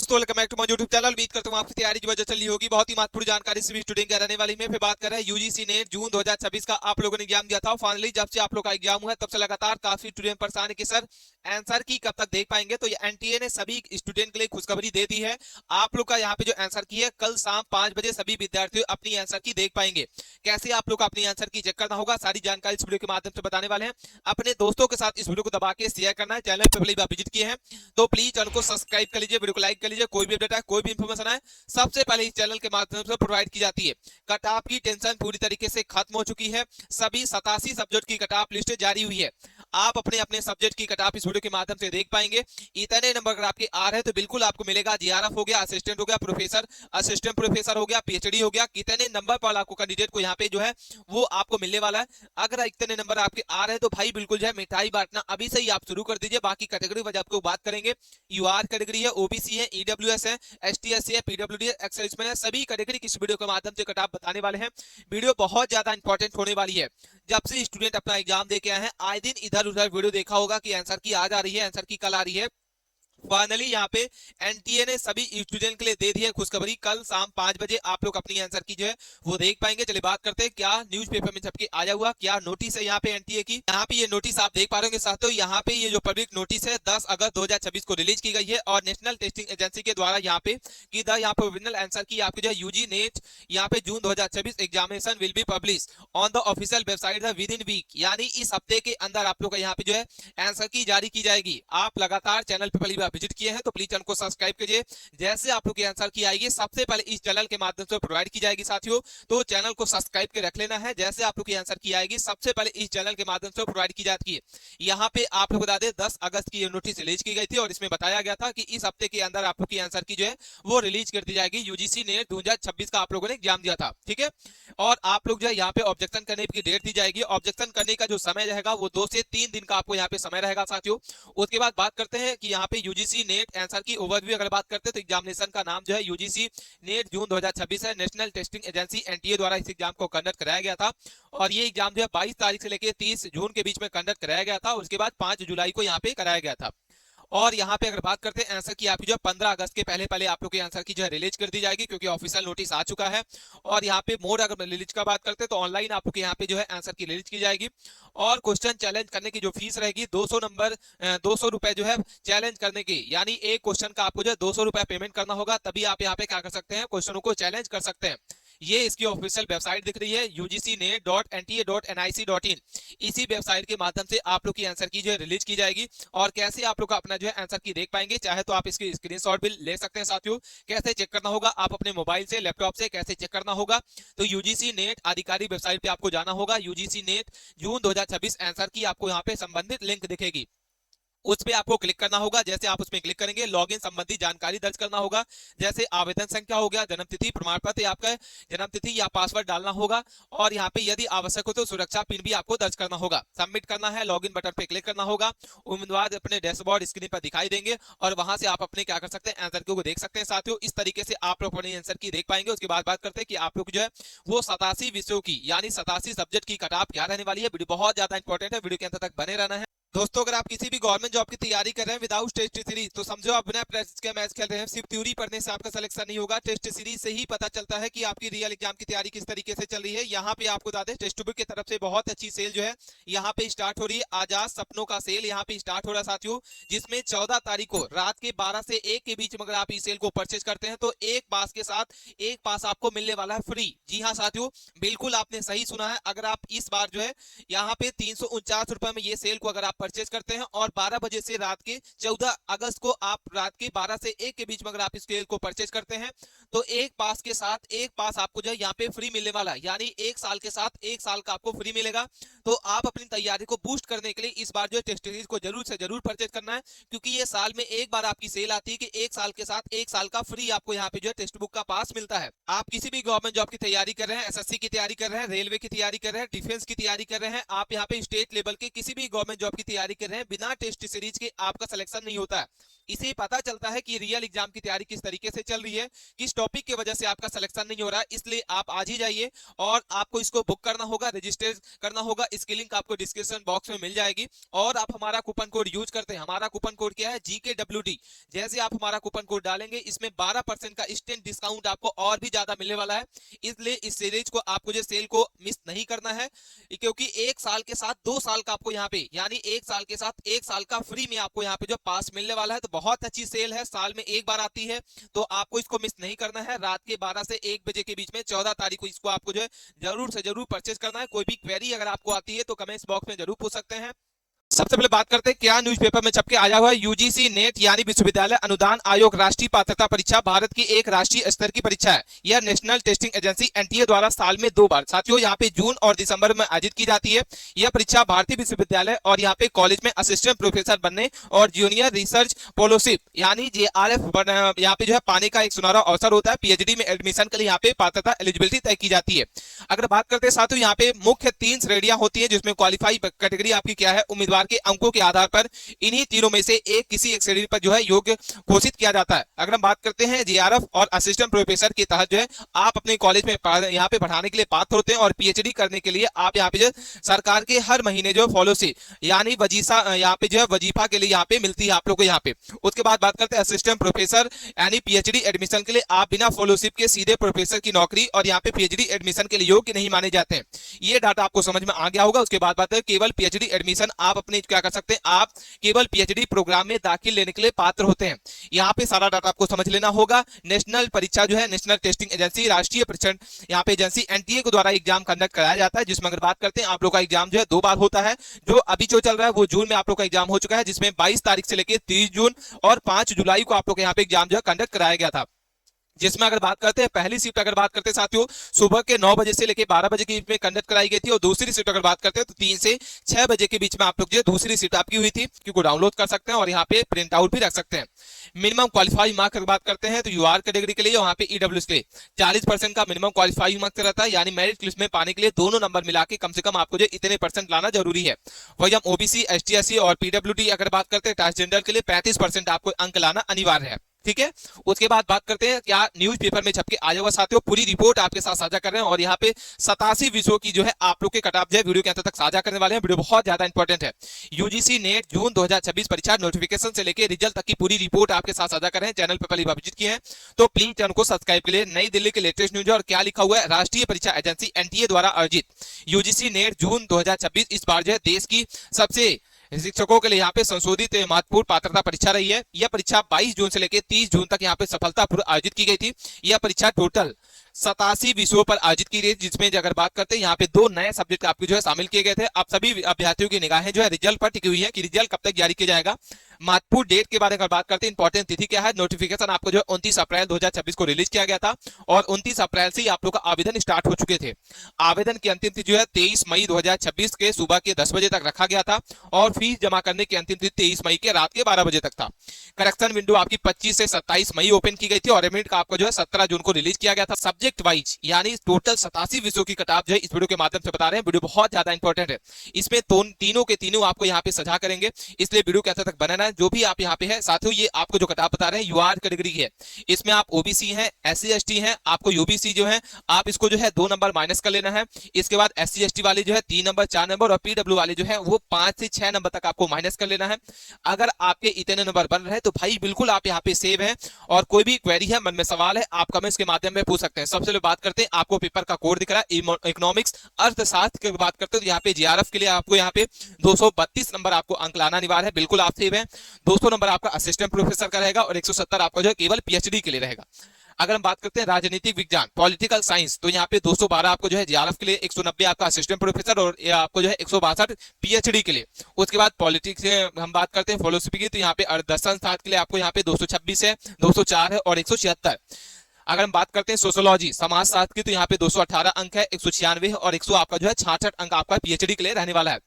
दोस्तों, welcome back to my YouTube channel. उम्मीद करता हूं आपकी तैयारी जो चल रही होगी बहुत ही महत्वपूर्ण जानकारी सभी स्टूडेंट की रहने वाली में। फिर बात कर रहे हैं यूजीसी नेट जून 2026 का आप लोगों ने एग्जाम दिया था। फाइनली जब से आप लोग का एग्जाम हुआ है तब से लगातार काफी स्टूडेंट परेशान है कि सर आंसर की कब तक देख पाएंगे। तो एनटीए ने सभी स्टूडेंट के लिए खुशखबरी दे दी है। आप लोग का यहाँ पे जो आंसर की है कल शाम 5 बजे सभी विद्यार्थी अपनी आंसर की देख पाएंगे। कैसे आप लोग अपनी आंसर की चेक करना होगा, सारी जानकारी इस वीडियो के माध्यम से बताने वाले हैं। अपने दोस्तों के साथ इस वीडियो को दबा के शेयर करना है। चैनल पर पहली बार विजिट किए हैं तो प्लीज चैनल को सब्सक्राइब कर लीजिए, वीडियो को लाइक कर लीजिए। कोई भी अपडेट है, कोई भी इंफॉर्मेशन है, सबसे पहले इस चैनल के माध्यम से प्रोवाइड की जाती है। कट ऑफ की टेंशन पूरी तरीके से खत्म हो चुकी है। सभी 87 सब्जेक्ट की कट ऑफ लिस्ट जारी हुई है। आप अपने अपने सब्जेक्ट की कट ऑफ इस वीडियो के माध्यम से देख पाएंगे। इतने नंबर अगर आपके आ रहे हैं तो बिल्कुल आपको मिलेगा। जीआरएफ हो गया, असिस्टेंट हो गया, प्रोफेसर, असिस्टेंट प्रोफेसर हो गया, पीएचडी हो गया। कितने नंबर पर आपको कैंडिडेट को यहाँ पे जो है वो आपको मिलने वाला है। अगर इतने नंबर आपके आ रहे हैं तो भाई बिल्कुल जो है मिठाई बांटना अभी से ही आप शुरू कर दीजिए। बाकी कैटेगरी वजह आपको बात करेंगे। यूआर कैटेगरी है, ओबीसी है, ईडब्ल्यूएस है, एसटीएससी है, पीडब्ल्यूडी है, एक्सर्विसमैन है, सभी कैटेगरी किस वीडियो के माध्यम से कट ऑफ बताने वाले हैं। वीडियो बहुत ज्यादा इंपॉर्टेंट होने वाली है। जब से स्टूडेंट अपना एग्जाम दे के आए हैं आए दिन इधर उधर वीडियो देखा होगा कि आंसर की आज आ रही है, आंसर की कल आ रही है। फाइनली यहाँ पे एनटीए ने सभी स्टूडेंट के लिए दे दी है खुशखबरी। कल शाम 5 बजे आप लोग अपनी आंसर की जो है वो देख पाएंगे। चलिए बात करते हैं क्या न्यूज़पेपर में छपके आया हुआ, क्या नोटिस है यहाँ पे एनटीए की। यहाँ पे ये नोटिस आप देख पा रहे होंगे साथियों। यहाँ पे ये जो पब्लिक नोटिस है 10 अगस्त 2026 को रिलीज की गई है और नेशनल टेस्टिंग एजेंसी के द्वारा यहाँ पे की यहाँ पे ओरिजिनल आंसर की आपकी जो है यूजी नेट यहाँ पे June 2026 examination will be publish on the official website within week, यानी इस हफ्ते के अंदर आप लोग का यहाँ पे जो है आंसर की जारी की जाएगी। आप लगातार चैनल पे पहली बार विजिट किए हैं तो प्लीज चैनल को सब्सक्राइब कीजिए। जैसे आप लोग की आंसर की आएगी सबसे पहले इस चैनल के माध्यम से प्रोवाइड की जाएगी साथियों, तो चैनल को सब्सक्राइब के रख लेना है। जैसे आप लोग की आंसर की आएगी सबसे पहले इस चैनल के माध्यम से प्रोवाइड की जाती है। यहाँ पे आप लोग बता दें 10 अगस्त की नोटिस रिलीज की गई थी और इसमें बताया गया था कि इस हफ्ते के अंदर आप लोग की आंसर की जो है वो रिलीज कर दी जाएगी। यूजीसी ने 2026 का आप लोगों ने एग्जाम दिया था, ठीक है। और आप लोग जो है यहाँ पे ऑब्जेक्शन करने की डेट दी जाएगी। ऑब्जेक्शन करने का जो समय रहेगा वो 2 से 3 दिन का आपको यहाँ पे समय रहेगा साथियों। उसके बाद बात करते हैं कि यहाँ पे यूजीसी नेट आंसर की ओवरव्यू अगर बात करते हैं तो एग्जामिनेशन का नाम जो है यूजीसी नेट जून 2026 है। नेशनल टेस्टिंग एजेंसी एनटीए द्वारा इस एग्जाम को कंडक्ट कराया गया था और ये एग्जाम जो है 22 तारीख से लेकर 30 जून के बीच में कंडक्ट कराया गया था। उसके बाद 5 जुलाई को यहाँ पे कराया गया था। और यहाँ पे अगर बात करते हैं आंसर की आपकी जो 15 अगस्त के पहले पहले आप लोग के आंसर की जो है रिलीज कर दी जाएगी क्योंकि ऑफिशियल नोटिस आ चुका है। और यहाँ पे मोड अगर रिलीज का बात करते हैं तो ऑनलाइन आप लोग के यहाँ पे जो है आंसर की रिलीज की जाएगी। और क्वेश्चन चैलेंज करने की जो फीस रहेगी 200 नंबर 200 रुपए जो है चैलेंज करने की, यानी एक क्वेश्चन का आपको जो है 200 रुपए पेमेंट करना होगा, तभी आप यहाँ पे क्या कर सकते हैं क्वेश्चनों को चैलेंज कर सकते हैं। ये इसकी ऑफिशियल वेबसाइट दिख रही है ugcnet.nta.nic.in। इसी वेबसाइट के माध्यम से आप लोग की आंसर की जो है रिलीज की जाएगी। और कैसे आप लोग अपना जो है आंसर की देख पाएंगे, चाहे तो आप इसकी स्क्रीनशॉट भी ले सकते हैं साथियों। कैसे चेक करना होगा, आप अपने मोबाइल से लैपटॉप से कैसे चेक करना होगा, तो यूजीसी नेट आधिकारिक वेबसाइट पे आपको जाना होगा। यूजीसी नेट जून 2026 आंसर की आपको यहाँ पे संबंधित लिंक दिखेगी, उस पे आपको क्लिक करना होगा। जैसे आप उसमें क्लिक करेंगे लॉगिन संबंधी जानकारी दर्ज करना होगा, जैसे आवेदन संख्या हो गया, जन्म तिथि, प्रमाण पत्र, आपका जन्म तिथि या पासवर्ड डालना होगा। और यहाँ पे यदि आवश्यक हो तो सुरक्षा पिन भी आपको दर्ज करना होगा। सबमिट करना है, लॉगिन बटन पे क्लिक करना होगा। उम्मीदवार अपने डैशबोर्ड स्क्रीन पर दिखाई देंगे और वहां से आप अपने क्या कर सकते हैं आंसर को देख सकते हैं साथियों। इस तरीके से आप लोग अपने आंसर की देख पाएंगे। उसके बाद बात करते हैं कि आप लोग जो है वो 87 विषयों की यानी 87 सब्जेक्ट की कट ऑफ क्या रहने वाली है। वीडियो बहुत ज्यादा इंपॉर्टेंट है, वीडियो के अंत तक बने रहना है दोस्तों। अगर आप किसी भी गवर्नमेंट जॉब की तैयारी कर रहे हैं विदाउट टेस्ट सीरीज तो समझो आप बिना प्रैक्टिस के मैच खेल रहे हैं। सिर्फ थ्योरी पढ़ने से आपका सिलेक्शन नहीं होगा, टेस्ट सीरीज से ही पता चलता है कि आपकी रियल एग्जाम की तैयारी किस तरीके से चल रही है। यहाँ पे आपको बता दें टेस्ट बुक की तरफ से बहुत अच्छी सेल जो है यहाँ पे स्टार्ट हो रही है। आजाद सपनों का सेल यहाँ पे स्टार्ट हो रहा है साथियों, जिसमें 14 तारीख को रात के 12 से 1 के बीच में अगर आप इस सेल को परचेज करते हैं तो एक पास के साथ एक पास आपको मिलने वाला है फ्री। जी हाँ साथियों, बिल्कुल आपने सही सुना है। अगर आप इस बार जो है यहाँ पे 349 रुपए में ये सेल को अगर आप परचेज करते हैं और 12 बजे से रात के 14 अगस्त को आप रात के 12 से 1 के बीच में अगर आप इस सेल को परचेज करते हैं तो एक पास के साथ एक पास आपको जो है यहाँ पे फ्री मिलने वाला है, यानी एक साल के साथ एक साल का आपको फ्री मिलेगा। तो आप अपनी तैयारी को बूस्ट करने के लिए इस बार जो है टेस्ट सीरीज को जरूर से जरूर परचेज करना है, क्योंकि ये साल में एक बार आपकी सेल आती है कि एक साल के साथ एक साल का फ्री आपको यहाँ पे जो है टेक्स्ट बुक का पास मिलता है। आप किसी भी गवर्नमेंट जॉब की तैयारी कर रहे हैं, एसएससी की तैयारी कर रहे हैं, रेलवे की तैयारी कर रहे हैं, डिफेंस की तैयारी कर रहे हैं, आप यहाँ पे स्टेट लेवल के किसी भी गवर्नमेंट जॉब की तैयारी कर रहे हैं, बिना टेस्ट सीरीज के आपका सिलेक्शन नहीं होता है। इसे पता चलता है कि रियल एग्जाम की तैयारी किस तरीके से चल रही है, किस टॉपिक की वजह से आपका सिलेक्शन नहीं हो रहा है। इसलिए आप आज ही जाइए और आपको इसको बुक करना होगा, रजिस्टर करना होगा। इसकी लिंक आपको डिस्क्रिप्शन बॉक्स में मिल जाएगी। और आप हमारा कूपन कोड यूज करते हैं, हमारा कूपन कोड क्या है, GKWD। जैसे आप हमारा कूपन कोड डालेंगे, इसमें 12% का इंस्टेंट डिस्काउंट आपको और भी ज्यादा मिलने वाला है। इसलिए इस सीरीज को आपको जो सेल को मिस नहीं करना है, क्योंकि एक साल के साथ 2 साल का आपको यहाँ पे, यानी एक साल के साथ 1 साल का फ्री में आपको यहाँ पे जो पास मिलने वाला है। तो बहुत अच्छी सेल है, साल में एक बार आती है, तो आपको इसको मिस नहीं करना है। रात के 12 से 1 बजे के बीच में 14 तारीख को इसको आपको जो है जरूर से जरूर परचेज करना है। कोई भी क्वेरी अगर आपको आती है तो कमेंट्स बॉक्स में जरूर पूछ सकते हैं। सबसे पहले बात करते हैं क्या न्यूज़पेपर में छपके आया हुआ है। यूजीसी नेट यानी विश्वविद्यालय अनुदान आयोग राष्ट्रीय पात्रता परीक्षा भारत की एक राष्ट्रीय स्तर की परीक्षा है। यह नेशनल टेस्टिंग एजेंसी एनटीए द्वारा साल में 2 बार, साथियों यहाँ पे जून और दिसंबर में आयोजित की जाती है। यह परीक्षा भारतीय विश्वविद्यालय और यहाँ पे कॉलेज में असिस्टेंट प्रोफेसर बनने और जूनियर रिसर्च फेलोशिप यानी JRF यहाँ पे जो है पाने का एक सुनहरा अवसर होता है। PhD में एडमिशन के लिए यहाँ पे पात्रता एलिजिबिलिटी तय की जाती है। अगर बात करते हैं साथियों, यहाँ पे मुख्य 3 श्रेणियां होती है, जिसमें क्वालिफाई कैटेगरी आपकी क्या है, उम्मीदवार के अंकों के आधार पर इन्हीं तीनों में से किसी एक श्रेणी पर जो है योग्य घोषित किया जाता है। अगर हम बात करते हैं JRF और असिस्टेंट प्रोफेसर के तहत जो है आप अपने कॉलेज में यहाँ पे पढ़ाने के लिए पात्र होते हैं और PhD करने के लिए आप यहाँ पे जो सरकार के हर महीने जो फेलोशिप यानी वजीफा यहाँ पे जो है वजीफा के लिए यहाँ पे मिलती है आप लोग को यहाँ पे। उसके बाद बात करते हैं असिस्टेंट प्रोफेसर यानी PhD एडमिशन के लिए आप बिना फेलोशिप के सीधे प्रोफेसर की नौकरी और यहाँ पे PhD एडमिशन के लिए योग्य नहीं माने जाते हैं। ये डाटा आपको समझ में आ गया होगा। उसके बाद बात है केवल PhD एडमिशन आप अपने क्या कर सकते हैं, आप केवल PhD प्रोग्राम में दाखिल लेने के लिए पात्र होते हैं। यहाँ पे सारा डाटा आपको समझ लेना होगा। नेशनल परीक्षा जो है नेशनल टेस्टिंग एजेंसी राष्ट्रीय परीक्षण यहाँ पे एजेंसी NTA के द्वारा एग्जाम कंडक्ट कराया जाता है, जिसमें अगर बात करते हैं आप लोग का एग्जाम जो है 2 बार होता है। जो अभी जो चल रहा है वो जून में आप लोग का एग्जाम हो चुका है, जिसमें 22 तारीख से लेकर 30 जून और 5 जुलाई को आप लोग यहाँ पे एग्जाम जो है कंडक्ट कराया गया था। जिसमें अगर बात करते हैं पहली शिफ्ट अगर बात करते हैं साथियों सुबह के 9 बजे से लेकर 12 बजे के बीच में कंडक्ट कराई गई थी, और दूसरी शिफ्ट अगर बात करते हैं तो 3 से 6 बजे के बीच में आप लोग जो दूसरी शिफ्ट आपकी हुई थी, क्योंकि डाउनलोड कर सकते हैं और यहाँ पे प्रिंट आउट भी रख सकते हैं। मिनिमम क्वालिफाइंग मार्क्स अगर बात करते हैं तो UR कैटेगरी के लिए वहाँ पे EWS के लिए 40% का मिनिमम क्वालिफाइंग मार्क्स रहता है, यानी मेरिट लिस्ट में पाने के लिए दोनों नंबर मिला के कम से कम आपको जो इतने % लाना जरूरी है। वही हम OBC ST SC और PWD अगर बात करते हैं ट्रांसजेंडर के लिए 35% आपको अंक लाना अनिवार्य है। ठीक है, उसके बाद बात करते हैं क्या न्यूज़पेपर में छपके आया हुआ साथियों, पूरी रिपोर्ट आपके साथ साझा कर रहे हैं और यहाँ पे 87 विषयों की जो है आप लोग के कट-ऑफ जो है वीडियो के अंत तक साझा करने वाले हैं। वीडियो बहुत ज्यादा इंपॉर्टेंट है। यूजीसी नेट जून 2026 परीक्षा नोटिफिकेशन से लेकर रिजल्ट तक की पूरी रिपोर्ट आपके साथ साझा कर रहे हैं। चैनल पर पहली बार विजिट किए हैं तो प्लीज चैनल को सब्सक्राइब के लिए। नई दिल्ली के लेटेस्ट न्यूज और क्या लिखा हुआ है, राष्ट्रीय परीक्षा एजेंसी NTA द्वारा आयोजित यूजीसी नेट जून 2026 इस बार जो है देश की सबसे शिक्षकों के लिए यहाँ पे संशोधित महत्वपूर्ण पात्रता परीक्षा रही है। यह परीक्षा 22 जून से लेकर 30 जून तक यहाँ पे सफलतापूर्वक आयोजित की गई थी। यह परीक्षा टोटल 87 विषयों पर आयोजित की गई, जिसमें अगर बात करते हैं यहाँ पे 2 नए सब्जेक्ट आपके जो है शामिल किए गए थे। अब सभी अभ्यर्थियों की निगाहें जो है रिजल्ट पर टिकी हुई है कि रिजल्ट कब तक जारी किया जाएगा। महत्वपूर्ण डेट के बारे में बात करते हैं, इंपॉर्टेंट तिथि क्या है। नोटिफिकेशन आपको जो 29 अप्रैल 2026 को रिलीज किया गया था और 29 अप्रैल से आप लोग का आवेदन स्टार्ट हो चुके थे। आवेदन की अंतिम तिथि जो है 23 मई 2026 के सुबह के 10 बजे तक रखा गया था और फीस जमा करने की अंतिम तिथि 23 मई के रात के 12 बजे तक था। करेक्शन विंडो आपकी 25 से 27 मई ओपन की गई थी और एडमिट का आपको जो है 17 जून को रिलीज किया गया था। सब्जेक्ट वाइज यानी टोटल 87 विषयों की कटाप जो है इस वीडियो के माध्यम से बता रहे हैं। वीडियो बहुत ज्यादा इंपॉर्टेंट है, इसमें तीनों के तीनों आपको यहाँ पे सजा करेंगे, इसलिए वीडियो के अंत तक बनाना है। जो भी आप यहाँ पे है साथियों, ये आपको जो कटाप बता रहे हैं UR कैटेगरी की है, इसमें आप OBC हैं, SC ST हैं, आपको UBC जो है आप इसको जो है 2 नंबर माइनस कर लेना है। इसके बाद SC ST वाले जो है 3 नंबर 4 नंबर और PW वाले जो है वो 5 से 6 नंबर तक आपको माइनस कर लेना है। अगर आपके इतने नंबर बन रहे हैं तो भाई बिल्कुल आप यहाँ पे सेव हैं और कोई भी क्वेरी है, मन में सवाल है, आप कमेंट्स के माध्यम में पूछ सकते हैं। सबसे पहले बात करते हैं, आपको पेपर का कोड दिख रहा है इकोनॉमिक्स अर्थशास्त्र की बात करते हैं तो यहाँ पे JRF के लिए आपको यहाँ पे 232 नंबर आपको अंक लाना अनिवार्य है, बिल्कुल आप सेव हैं। 200 नंबर आपका असिस्टेंट प्रोफेसर का रहेगा और 170 आपका जो है केवल PhD के लिए रहेगा। अगर हम बात करते हैं राजनीतिक विज्ञान पॉलिटिकल साइंस तो यहाँ पे 212 आपको जो है JRF के लिए, 190 आपका असिस्टेंट प्रोफेसर और आपको जो है 162 PhD के लिए। उसके बाद पॉलिटिक्स हम बात करते हैं फिलोसफी की तो यहाँ पे दर्शन शास्त्र के लिए आपको यहाँ पे 226 है, 204 है और 176। अगर हम बात करते हैं सोशियोलॉजी समाजशास्त्र की तो यहाँ पे 218 अंक है, 196 और 100 आपका जो है 66 अंक आपका PhD के लिए रहने वाला है।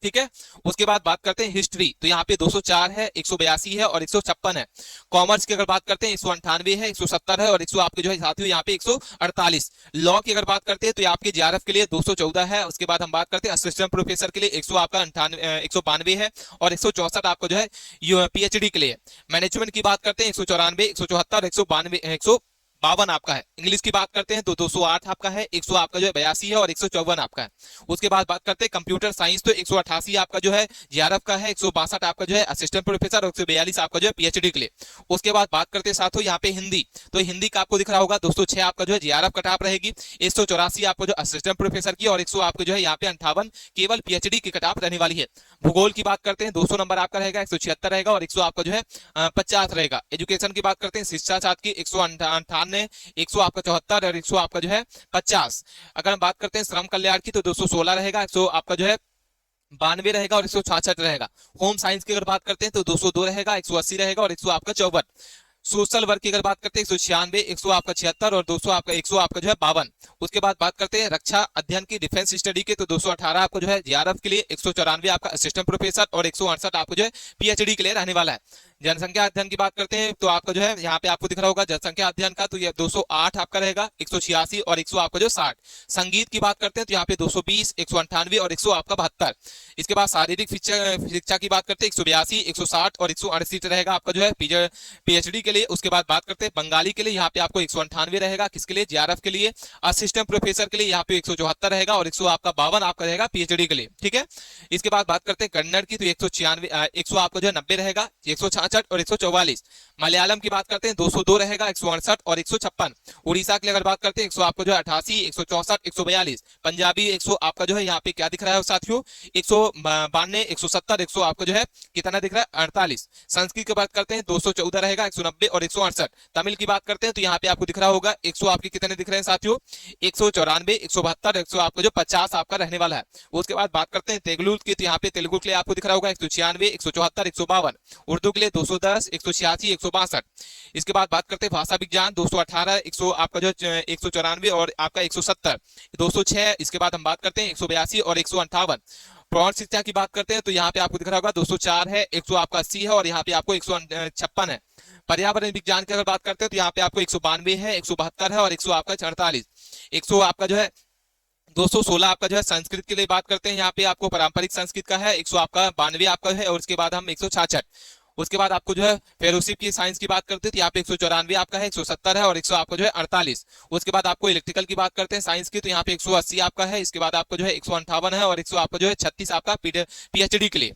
ठीक है। उसके बाद बात करते हैं हिस्ट्री, तो यहाँ पे 204 है, 182 है और 156 है। कॉमर्स की अगर बात करते हैं 198 है, 170 है और 100 आपके जो है साथियों यहाँ पे 148। लॉ की अगर बात करते हैं तो ये आपके जेआरएफ के लिए 214 है। उसके बाद हम बात करते हैं असिस्टेंट प्रोफेसर के लिए 100 आपका 192 है और 164 आपको जो है पीएचडी के लिए। मैनेजमेंट की बात करते हैं 194, 174, 192, 152 आपका है। इंग्लिश की बात करते हैं तो 208 आपका है, 100 आपका जो है 82 है और 154 आपका है। उसके बाद बात करते हैं कंप्यूटर साइंस, तो 188 आपका जो है जेआरएफ का है, 162 आपका जो है असिस्टेंट प्रोफेसर और 142 आपका जो है पीएचडी के लिए। उसके बाद बात करते हैं साथियों यहाँ पे हिंदी, तो हिंदी का आपको दिख रहा होगा 206 आपका जो है जेआरएफ कटाप रहेगी, 184 आपको जो असिस्टेंट प्रोफेसर की और 100 आपको जो है यहाँ पे 58 केवल पीएचडी की कटाप रहने वाली है। भूगोल की बात करते हैं 200 नंबर आपका रहेगा, 176 रहेगा और 100 आपका जो है 50 रहेगा। एजुकेशन की बात करते हैं शिक्षा छात्र की 198, 100 आपका 74 और 100 आपका जो है 50। अगर हम बात करते हैं श्रम कल्याण की तो 216 रहेगा, 100 आपका जो है 92 रहेगा और 166 रहेगा। होम साइंस की अगर बात करते हैं तो 202 रहेगा, 180 रहेगा और 100 आपका 54। सोशल वर्क की अगर बात करते हैं 196, 100 आपका 76 और 200 आपका 100 आपका जो है 52। उसके बाद बात करते हैं रक्षा अध्ययन की डिफेंस स्टडी के तो 218 आपको जो है जेआरएफ के लिए, 194 आपका असिस्टेंट प्रोफेसर और 168 आपको जो है पीएचडी के लिए रहने वाला है। जनसंख्या अध्ययन की बात करते हैं तो आपका जो है यहाँ पे आपको दिख रहा होगा जनसंख्या अध्ययन का, तो ये 208 आपका रहेगा, 186 और 100 आपका जो 60। संगीत की बात करते हैं तो यहाँ पे 220, 198 और 100 आपका 72। इसके बाद शारीरिक शिक्षा की बात करते हैं 182, 160 और 168 रहेगा आपका जो है पीएचडी के लिए। उसके बाद बात करते हैं बंगाली के लिए, यहाँ पे आपको 198 रहेगा, किसके लिए, जेआरएफ के लिए। असिस्टेंट प्रोफेसर के लिए यहाँ पे 174 रहेगा और 100 आपका 52 आपका रहेगा पीएचडी के लिए, ठीक है। इसके बाद बात करते हैं कन्नड़ की, तो 196, 100 आपका जो है 90 रहेगा, 166 और 144। मलयालम की बात करते हैं 202 रहेगा, 168 और 156। उड़ीसा की अगर बात करते हैं 100 आपका जो है 88, 164, 142। पंजाबी 100 आपका जो है यहाँ पे क्या दिख रहा है साथियों, 192, 170, 100 आपका जो है कितना दिख रहा है 48। संस्कृत की बात करते हैं 214 रहेगा, 190 और 168। तमिल की बात करते हैं तो यहाँ पे आपको दिख रहा होगा 100 आपके कितने दिख रहे हैं साथियों, 194, 172, 100 आपका जो 50 आपका रहने वाला है। उसके बाद बात करते हैं तेलुगु की, तो यहाँ पे तेलुगु के लिए आपको दिख रहा होगा 196, 174, 152। उर्दू के लिए 210, 186, 162। इसके बाद बात करते हैं भाषा विज्ञान 218, 100 आपका जो 194 और आपका 170, 206। इसके बाद हम बात करते हैं 182 और 158। प्रौढ़ शिक्षा की बात करते हैं तो यहाँ पे आपको दिख रहा होगा 204 है, 100 आपका 80 है और यहाँ पे आपको 156 है। पर्यावरण विज्ञान की अगर बात करते हैं तो यहाँ पे आपको 192 है, 172 है और 100 आपका 48। 100 आपका जो है 216 आपका जो है संस्कृत के लिए बात करते हैं, यहाँ पे आपको पारंपरिक संस्कृत का है, 100 आपका 92 आपका है और उसके बाद हम 166। उसके बाद आपको जो है फेलोशिप की साइंस की बात करते हैं तो यहाँ पे 194 आपका है, 170 है और 100 आपको जो है 48। उसके बाद आपको इलेक्ट्रिकल की बात करते हैं साइंस की, तो यहाँ पे 180 आपका है, इसके बाद आपको जो है 158 है और 100 आपका जो है 36 आपका पीएचडी के लिए,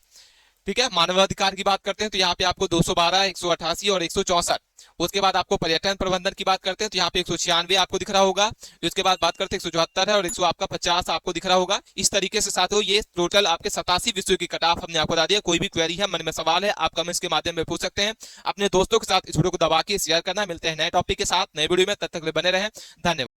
ठीक है। मानवाधिकार की बात करते हैं तो यहाँ पे आपको 212, 188 और 164। उसके बाद आपको पर्यटन प्रबंधन की बात करते हैं तो यहाँ पे 196 आपको दिख रहा होगा। उसके बाद बात करते हैं 174 है और 100 आपका 50 आपको दिख रहा होगा। इस तरीके से साथियों ये टोटल आपके 87 विषयों की कट ऑफ हमने आपको बता दिया। कोई भी क्वेरी है, मन में सवाल है, आप कमेंट्स के माध्यम में पूछ सकते हैं। अपने दोस्तों के साथ इस वीडियो को दबा के शेयर करना। मिलते हैं नए टॉपिक के साथ नए वीडियो में, तब तक बने रहें। धन्यवाद।